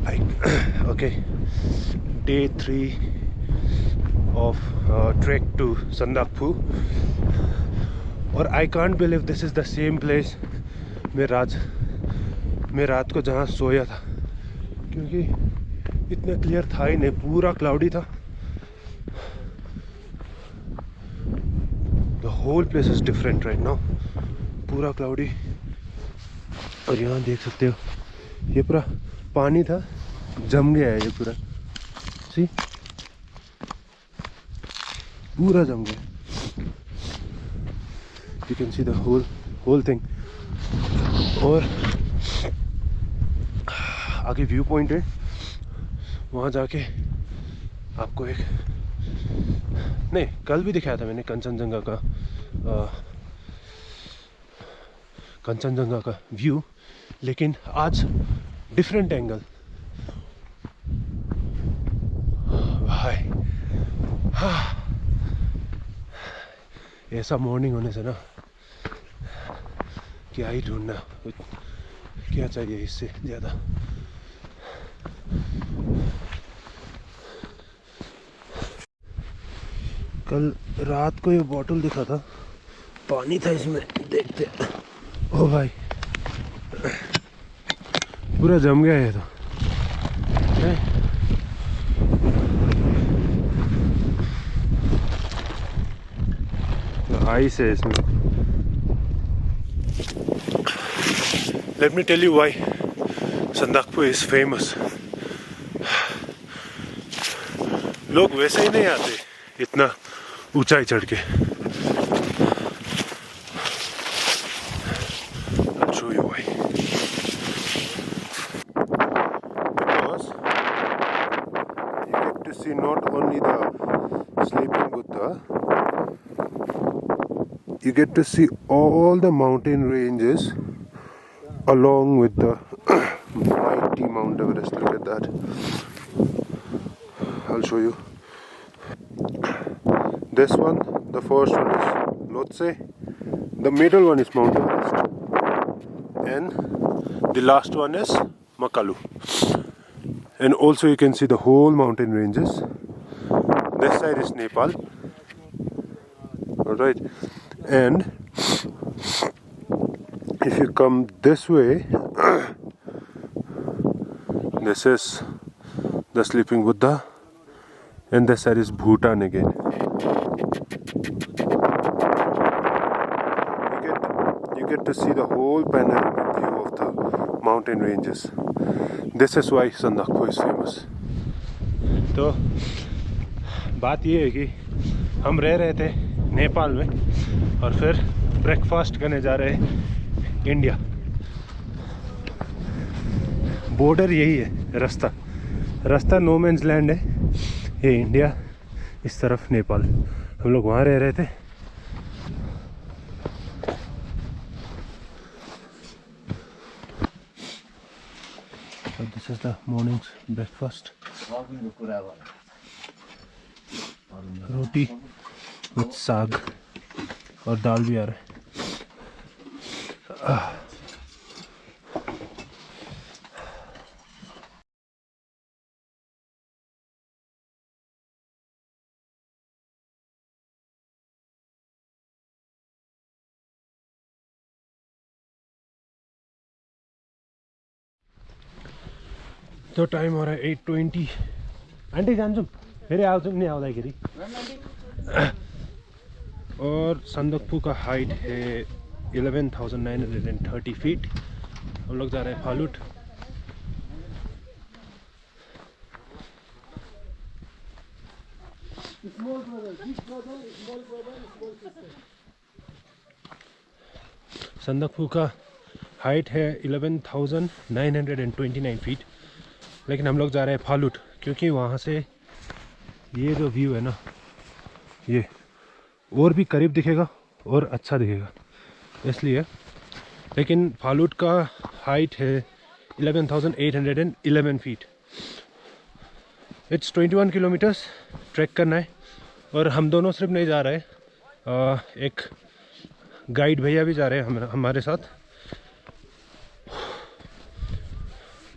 Okay, day 3 of trek to Sandakphu, और I can't believe this is the same place मैं रात को जहाँ सोया था, क्योंकि इतना क्लियर था ही नहीं, पूरा क्लाउडी था. The whole place is different right now, पूरा क्लाउडी. और यहाँ देख सकते हो ये पूरा पानी था, जम गया है ये पूरा. सी, पूरा जम गया. You can see the whole thing. और आगे व्यू पॉइंट है, वहाँ जाके आपको एक, नहीं कल भी दिखाया था मैंने कंचनजंगा का व्यू, लेकिन आज डिफरेंट एंगल. भाई ऐसा मॉर्निंग होने से ना क्या ही ढूंढना, क्या चाहिए इससे ज़्यादा. कल रात को ये बॉटल दिखा था, पानी था इसमें, देखते. ओ भाई पूरा जम गया है तो. आइस है इसमें. Let me tell you why Sandakphu is famous. लोग वैसे ही नहीं आते इतना ऊंचाई चढ़ के. I'll show you why. Because you get to see not only the sleeping Buddha, you get to see all the mountain ranges along with the mighty Mount Everest. Look at that. I'll show you. This one, the first one is Lhotse, the middle one is Mount Everest, and the last one is Makalu. And also you can see the whole mountain ranges. This side is Nepal. Alright, and if you come this way, this is the sleeping Buddha, and this side is Bhutan again. You get to see the whole panoramic view of the mountain ranges. This is why Sandakphu is famous. तो बात ये है कि हम रह रहे थे नेपाल में, और फिर ब्रेकफास्ट करने जा रहे हैं इंडिया. बॉर्डर यही है, रास्ता नो मैंस लैंड है ये इंडिया, इस तरफ नेपाल. हम लोग वहाँ रह रहे थे. So this is the morning's breakfast. Roti with साग और दाल भी आ रहा है. तो टाइम हो रहा है 8:20. आंटी जान्छौँ, फेरि आउँछौँ नि आउँदाखेरि. और संदकपू का हाइट है 11,930 फीट. हम लोग जा रहे हैं फालूट. संदकपू का हाइट है 11,929 फीट, लेकिन हम लोग जा रहे हैं फालूट, क्योंकि वहाँ से ये जो व्यू है ना, ये और भी करीब दिखेगा और अच्छा दिखेगा, इसलिए. लेकिन फालूट का हाइट है 11,811 फीट. इट्स 21 किलोमीटर्स ट्रैक करना है. और हम दोनों सिर्फ नहीं जा रहे, एक गाइड भैया भी जा रहे हैं हमारे साथ.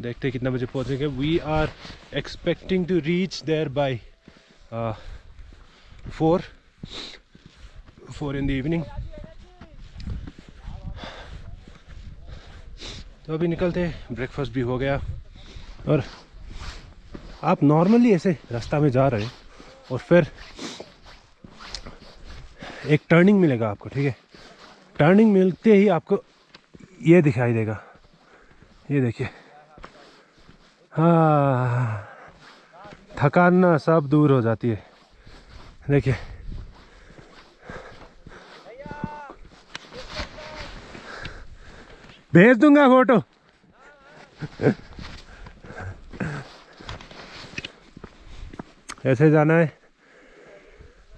देखते कितना बजे पहुंचेंगे. We are expecting to reach there by 4 in the evening. तो अभी निकलते, ब्रेकफास्ट भी हो गया. और आप नॉर्मली ऐसे रास्ता में जा रहे हैं और फिर एक टर्निंग मिलेगा आपको, ठीक है. टर्निंग मिलते ही आपको ये दिखाई देगा, ये देखिए. हाँ, थकान ना सब दूर हो जाती है. देखिए भेज दूंगा फोटो. ऐसे जाना है.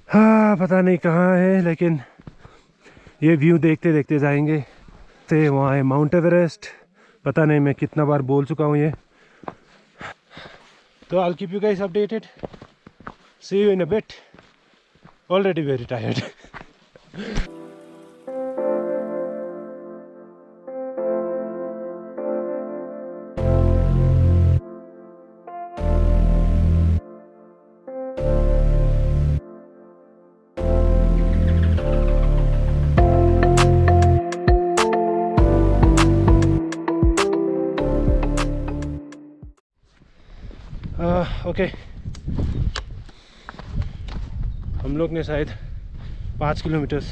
हाँ, पता नहीं कहाँ है, लेकिन ये व्यू देखते देखते जाएंगे. से वहाँ है माउंट एवरेस्ट. पता नहीं मैं कितना बार बोल चुका हूँ ये. तो I'll keep you guys updated. See you in a bit. Already very tired. Okay, हम लोग ने शायद 5 किलोमीटर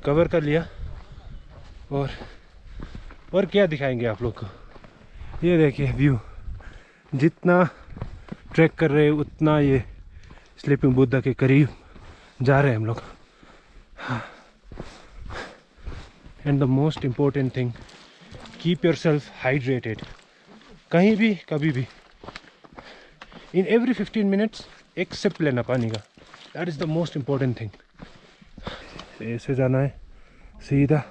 कवर कर लिया. और क्या दिखाएंगे आप लोग को. ये देखिए व्यू. जितना ट्रैक कर रहे हैं उतना ये स्लीपिंग बुद्धा के करीब जा रहे हैं हम लोग. And the most important thing, keep your self hydrated. कहीं भी कभी भी इन एवरी 15 मिनट्स एक सिप लेना पानी का. That is the most important thing. ऐसे जाना है सीधा.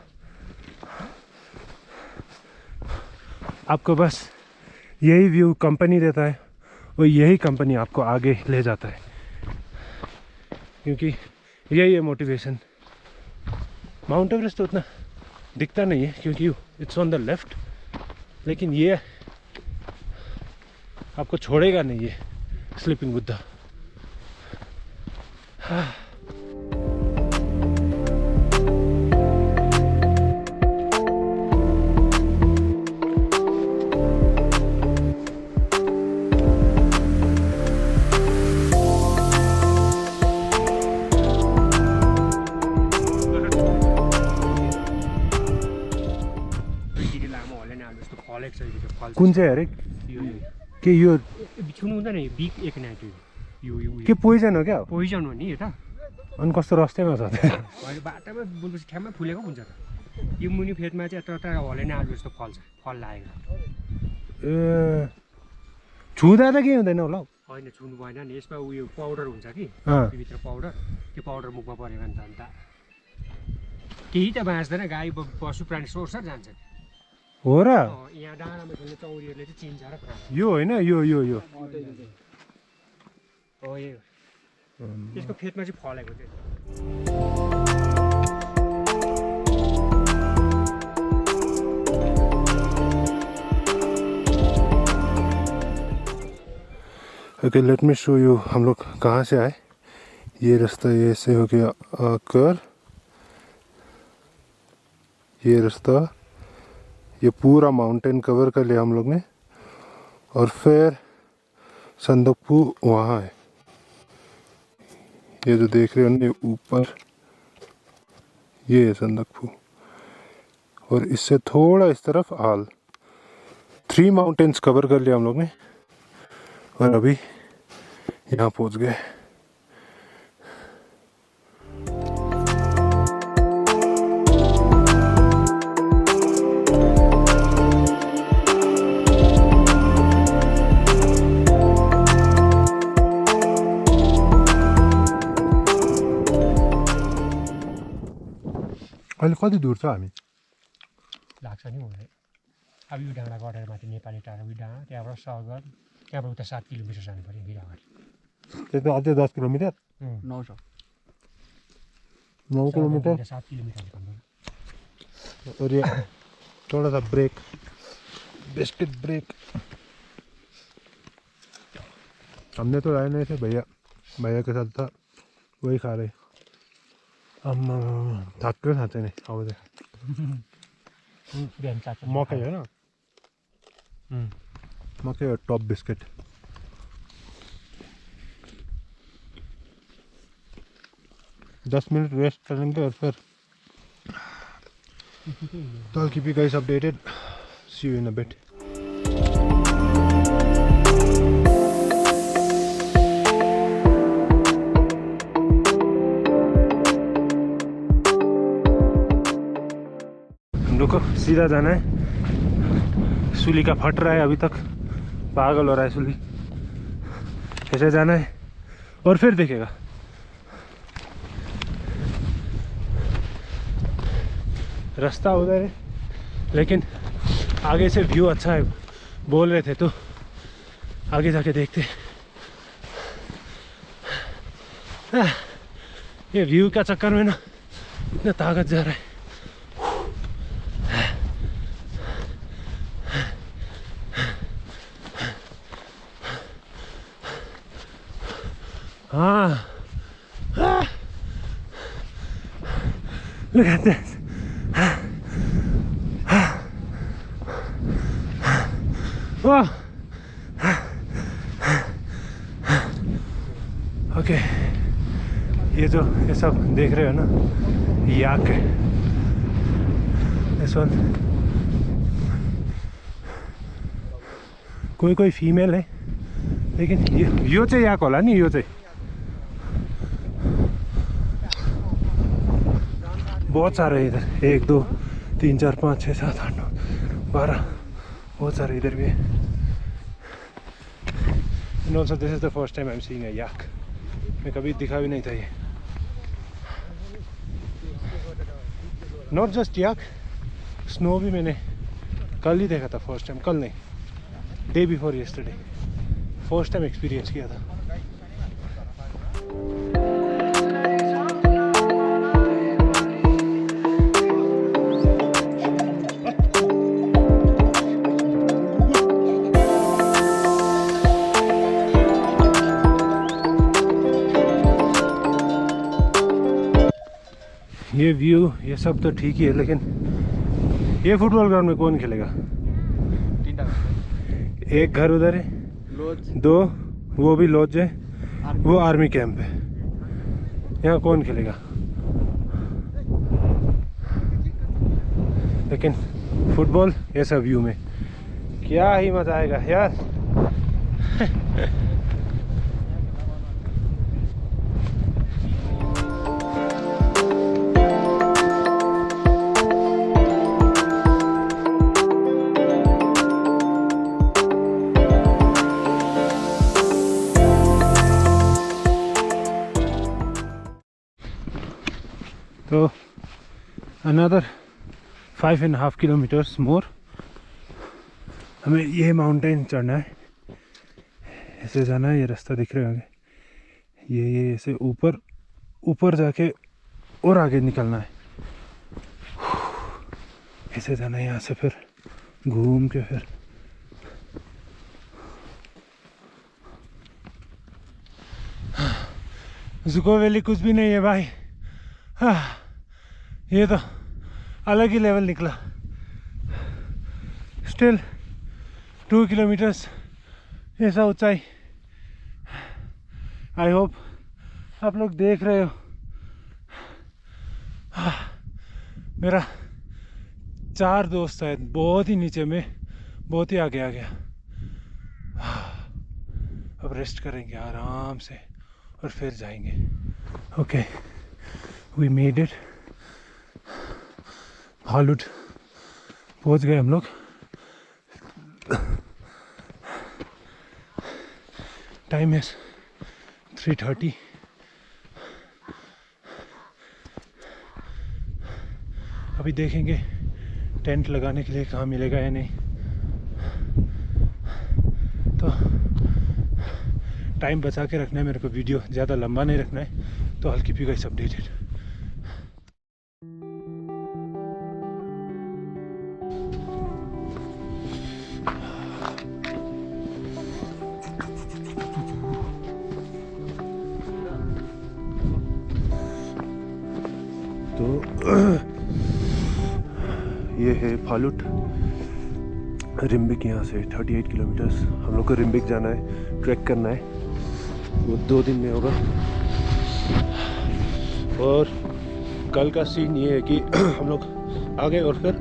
आपको बस यही व्यू कंपनी देता है और यही कंपनी आपको आगे ले जाता है, क्योंकि यही है मोटिवेशन. माउंट एवरेस्ट तो उतना दिखता नहीं है क्योंकि इट्स ऑन द लेफ्ट, लेकिन ये आपको छोड़ेगा नहीं ये स्लीपिंग बुद्धा. कुन चाहिँ अरे के यो छुनु हुँदैन यो बिग एक नाइट यो के पोइजन हो क्या? पोइजन हो नि यो त. अनि कस्तो रस्तेमा छ त? होइन, बाटामा बोलपछि ठ्याम्मै फुलेको हुन्छ त. यो मुनि फेदमा चाहिँ यता हलेन आलु जस्तो फल्छ, फल लागेको. ए, छुँदा त के हुँदैन होला? होइन, छुनु भएन नि. यसमा उयो पाउडर हुन्छ कि भित्र पाउडर. त्यो पाउडर मुखमा पऱ्यो भने त अन्त केही त बाँच्दैन. गाई पशु प्राणी सोर्छ जान्छ. हो र? यहाँ डाँडामा खेल्ने चौरीहरूले चाहिँ चिन्छ र प्राणी. यो होइन, यो यो यो हो, यो यसको फेदमा चाहिँ फलेको थियो. Okay, let me show you हम लोग कहाँ से आए. ये रास्ता ये से हो गया आकर, ये रास्ता, ये पूरा माउंटेन कवर कर लिया हम लोग ने. और फिर संदकफू वहाँ है, ये जो देख रहे हो ना ऊपर, ये है संदकफू. और इससे थोड़ा इस तरफ आल. 3 माउंटेन्स कवर कर लिया हम लोग ने और अभी यहाँ पहुँच गए. अहिले कति दूर छ हामी? लाग्छ नि मलाई. अब यो डाँडा गढेर माथि नेपाली टाढा उयो डाँडा, त्यहाँबाट सगर, त्यहाँबाट उता 7 किलोमिटर जानु पऱ्यो फेरि अगाडि. त्यो त अझै 10 किलोमिटर. 9 किलोमिटर. 7 किलोमिटर निकाल्नु. और ये थोड़ा सा ब्रेक बिस्किट ब्रेक। हमने तो लाए नहीं थे, भैया के साथ था, वही खा रहे। हम थक के खाते नहीं आउँदै मकै होइन मकै हो टप बिस्किट। दस मिनट रेस्ट करेंगे और फिर तो I'll keep you guys updated. See you in a bit. हम लोग को सीधा जाना है। सुली का फट रहा है अभी तक, पागल हो रहा है सुली। कैसे जाना है और फिर देखेगा। रास्ता उधर है लेकिन आगे से व्यू अच्छा है बोल रहे थे, तो आगे जाके देखते। ये व्यू का चक्कर में ना इतना ताकत जा रहा है। हाँ look at this. ओके ये सब देख रहे हो ना, याक है। दिस वन कोई फीमेल है लेकिन यो चाहिँ याक होला नि। यो चाहिँ बहुत सारे हैं इधर, 1 2 3 4 5 6 7 8 9 12 बहुत सारे इधर भी है। And also this is the first time I'm seeing a yak. मैं कभी दिखा भी नहीं था ये। Not just yak, snow भी मैंने कल ही देखा था फर्स्ट टाइम। कल नहीं, day before yesterday first time experience किया था। ये व्यू ये सब तो ठीक ही है लेकिन ये फुटबॉल ग्राउंड में कौन खेलेगा? एक घर उधर है, 2 वो भी लॉज है, वो आर्मी कैंप है। यहाँ कौन खेलेगा? लेकिन फुटबॉल ऐसा व्यू में क्या ही मजा आएगा यार। तो अनदर 5.5 किलोमीटर्स मोर हमें ये माउंटेन चढ़ना है। ऐसे जाना है, ये रास्ता दिख रहे होंगे। ये ऐसे ऊपर जाके और आगे निकलना है। ऐसे जाना है, यहाँ से फिर घूम के फिर जुको वैली कुछ भी नहीं है भाई। हाँ ये तो अलग ही लेवल निकला। स्टिल 2 किलोमीटर्स ऐसा ऊंचाई। आई होप आप लोग देख रहे हो। मेरा 4 दोस्त है बहुत ही नीचे में, बहुत ही आगे आ गया। अब रेस्ट करेंगे आराम से और फिर जाएंगे। Okay we made it. हालुड पहुंच गए हम लोग। टाइम है 3:30। अभी देखेंगे टेंट लगाने के लिए कहाँ मिलेगा या नहीं। तो टाइम बचा के रखना है मेरे को, वीडियो ज़्यादा लंबा नहीं रखना है। तो I'll keep you guys updated. तो ये है फालुट रिम्बिक। यहाँ से 38 किलोमीटर्स। हम लोग को रिम्बिक जाना है, ट्रैक करना है, वो 2 दिन में होगा। और कल का सीन ये है कि हम लोग आ गए और फिर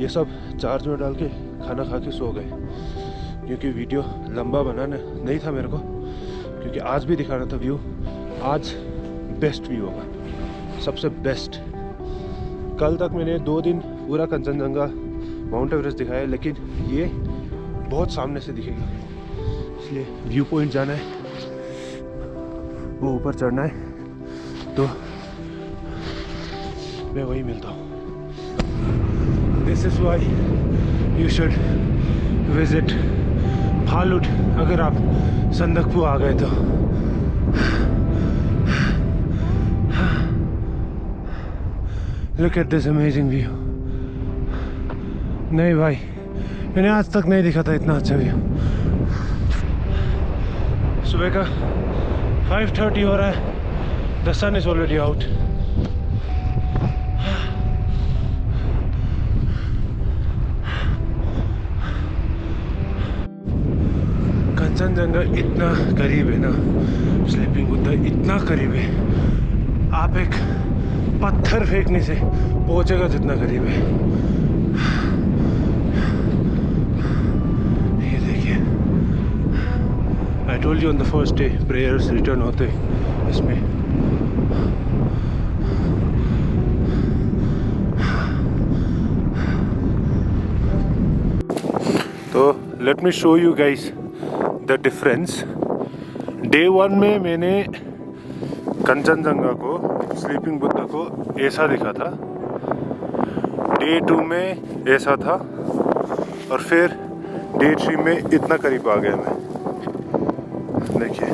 ये सब चार्ज में डाल के खाना खा के सो गए, क्योंकि वीडियो लंबा बनाना नहीं था मेरे को, क्योंकि आज भी दिखाना था व्यू। आज बेस्ट व्यू होगा, सबसे बेस्ट। कल तक मैंने 2 दिन पूरा कंचनजंगा माउंट एवरेस्ट दिखाया, लेकिन ये बहुत सामने से दिखेगा, इसलिए व्यू पॉइंट जाना है, वो ऊपर चढ़ना है, तो मैं वही मिलता हूँ। This is why you should visit Phalut अगर आप संदकफू आ गए तो। Look at this amazing view. नहीं भाई, मैंने आज तक नहीं देखा था इतना अच्छा व्यू। सुबह का 5:30 हो रहा है, the sun is already out. Kanchenjunga इतना करीब है ना, स्लीपिंग बुद्धा इतना करीब है, आप एक पत्थर फेंकने से पहुंचेगा जितना करीब है। ये देखिए, I told you on the first day prayers return होते इसमें। तो let me show you guys the difference. Day 1 में मैंने कंचनजंगा को, स्लीपिंग बुद्धा को ऐसा दिखा था, डे 2 में ऐसा था, और फिर डे 3 में इतना करीब आ गया मैं। देखिए,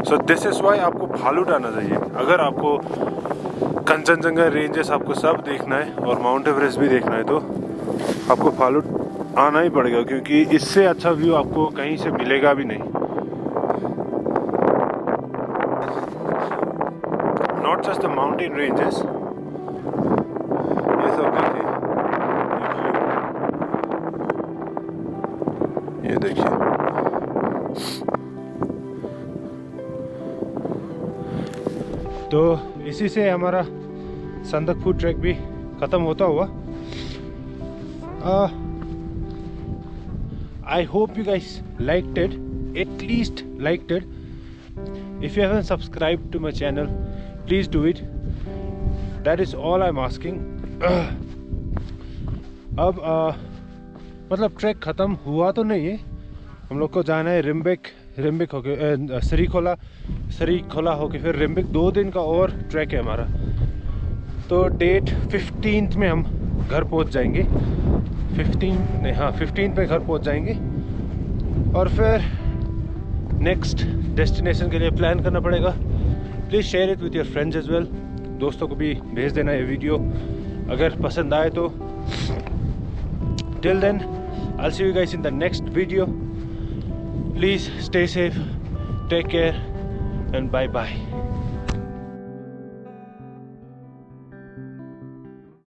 सो दिस इज़ वाई आपको फालुट आना चाहिए। अगर आपको कंचनजंगा रेंजेस आपको सब देखना है और माउंट एवरेस्ट भी देखना है, तो आपको फालुट आना ही पड़ेगा, क्योंकि इससे अच्छा व्यू आपको कहीं से मिलेगा भी नहीं। Not just the mountain ranges, ये सब देखिए, ये देखिए, तो इसी से हमारा संदकफू ट्रैक भी ख़त्म होता हुआ। I hope you guys liked it, at least liked it. If you haven't subscribed to my channel, please do it. That is all I'm asking. अब मतलब ट्रैक ख़त्म हुआ तो नहीं है, हम लोग को जाना है रिम्बिक होके सरीखोला होके फिर रिम्बिक। 2 दिन का और ट्रैक है हमारा, तो डेट 15 में हम घर पहुंच जाएंगे। 15 में घर पहुंच जाएंगे, और फिर नेक्स्ट डेस्टिनेशन के लिए प्लान करना पड़ेगा। Please share it with your friends as well. दोस्तों को भी भेज देना ये वीडियो अगर पसंद आए तो। Till then I will see you guys in the next video. Please stay safe, take care and bye bye.